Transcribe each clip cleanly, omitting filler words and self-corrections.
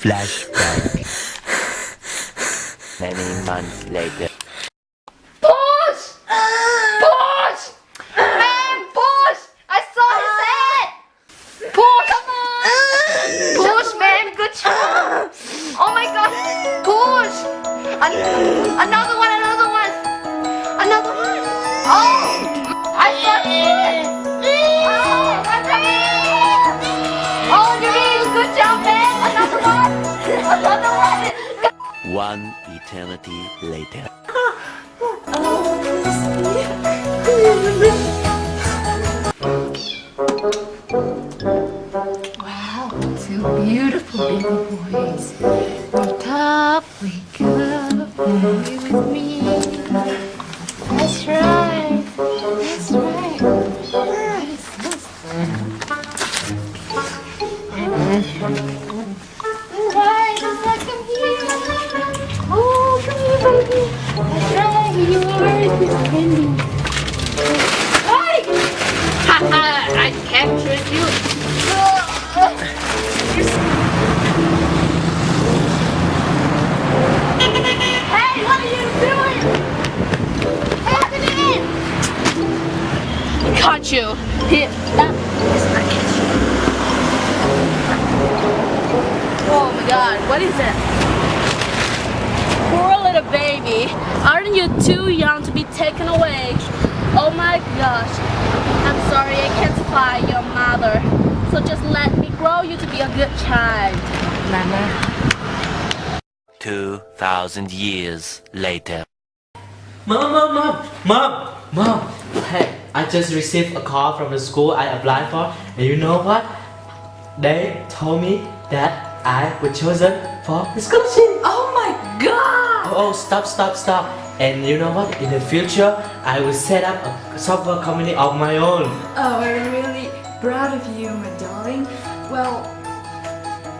Flashback. Many months later. Push! Push! Man, push! I saw his head! Push! Come on! Push, man! Good job! Oh my god! Push! Another one! Another one! Another one! Oh! I got it! Oh, I got it! Oh, you're doing a good job, man! Another one! Another one! One eternity later. Wow, two beautiful baby boys. Wake up, wake up, play with me. That's right, that's right. Alright, come here. Oh, come here, baby. That's right, you are defending. Hi! Haha, I captured you. Hey, what are you doing? Happening! Caught you. Here, that is not catch you. Oh my god, what is it? Poor little baby. Aren't you too young to be taken away? Oh my gosh. I'm sorry I can't find your mother. So just let me grow you to be a good child. Mama. 2,000 years later. Mom! Hey, I just received a call from the school I applied for, and you know what? They told me that I was chosen for the scholarship. Oh my god! Oh, stop. And you know what? In the future, I will set up a software company of my own. Oh, I'm really proud of you, my darling. Well,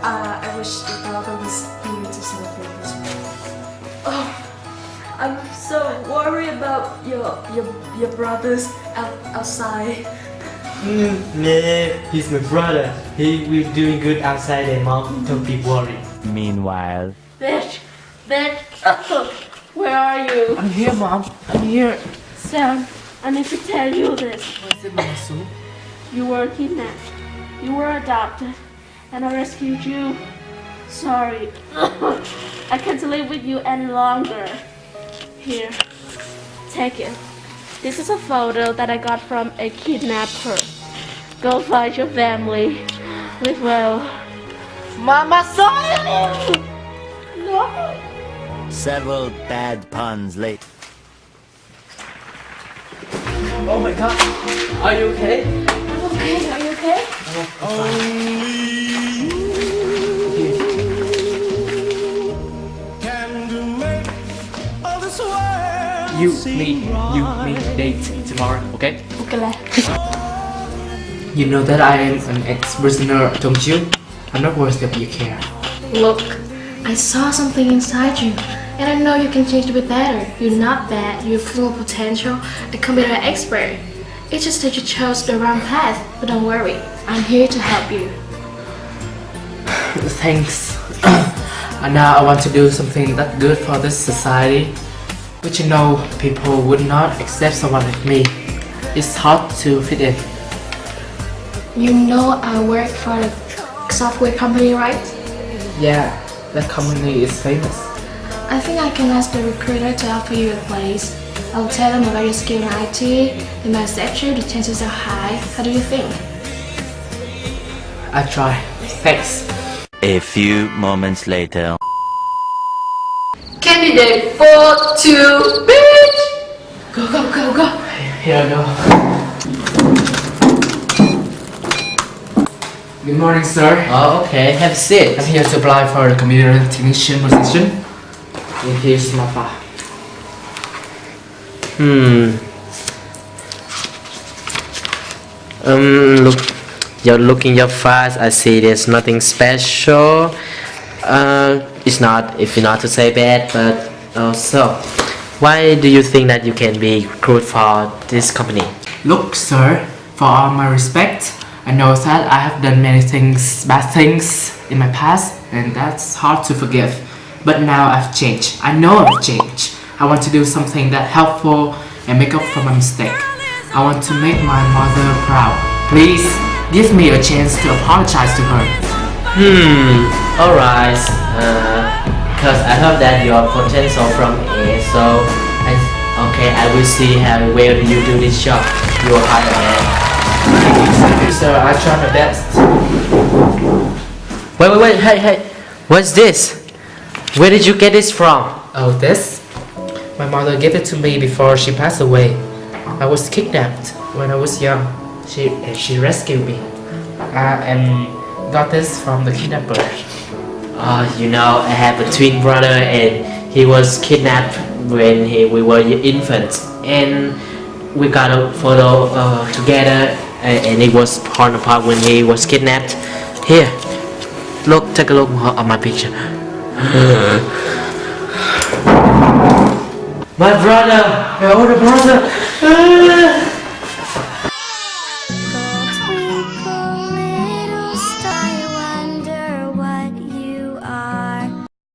I wish your brother was here to celebrate this. Oh, I'm so worried about your brothers outside. Nah, he's my brother. He will doing good outside and mom, don't be worried. Meanwhile. Bitch! Where are you? I'm here, Mom. I'm here. Sam, I need to tell you this. What's it, Mama Sue? You were kidnapped. You were adopted. And I rescued you. Sorry. I can't live with you any longer. Here. Take it. This is a photo that I got from a kidnapper. Go find your family. Live well. Mama saw you! No! Several bad puns later. Oh my god. Are you okay? I'm okay. Are you okay? You me date tomorrow, okay? Okay lah. You know that I am an ex-prisoner, don't you? I'm not worried that you care. Look, I saw something inside you, and I know you can change to be better. You're not bad, you're full of potential, a computer expert. It's just that you chose the wrong path, but don't worry, I'm here to help you. Thanks. And now I want to do something that's good for this society. But you know, people would not accept someone like me. It's hard to fit in. You know I work for the software company, right? Yeah, that company is famous. I think I can ask the recruiter to offer you a place. I'll tell them about your skill in IT. They might accept you, the chances are high. How do you think? I try. Thanks. A few moments later. Candidate 4-2, bitch! Go. Here I go. Good morning, sir. Oh, okay. Have a seat. I'm here to apply for the computer technician position. And here's my file. Look, you're looking your fast. I see there's nothing special. It's not, if you're not to say bad, but so why do you think that you can be recruited for this company? Look, sir, for all my respect, I know that I have done many things, bad things in my past, and that's hard to forgive. But now I've changed. I know I've changed. I want to do something that helpful and make up for my mistake. I want to make my mother proud. Please give me a chance to apologize to her. Alright. Because I heard that your potential from A, so I will see how well you do this job. You are hired, man. Thank you, sir. I try my best. Wait, hey. What's this? Where did you get this from? Oh, this? My mother gave it to me before she passed away. I was kidnapped when I was young. She rescued me. And got this from the kidnapper. You know, I have a twin brother and he was kidnapped when we were infants. And we got a photo together and it was torn apart when he was kidnapped. Here, look, take a look at my picture. My brother, my older brother.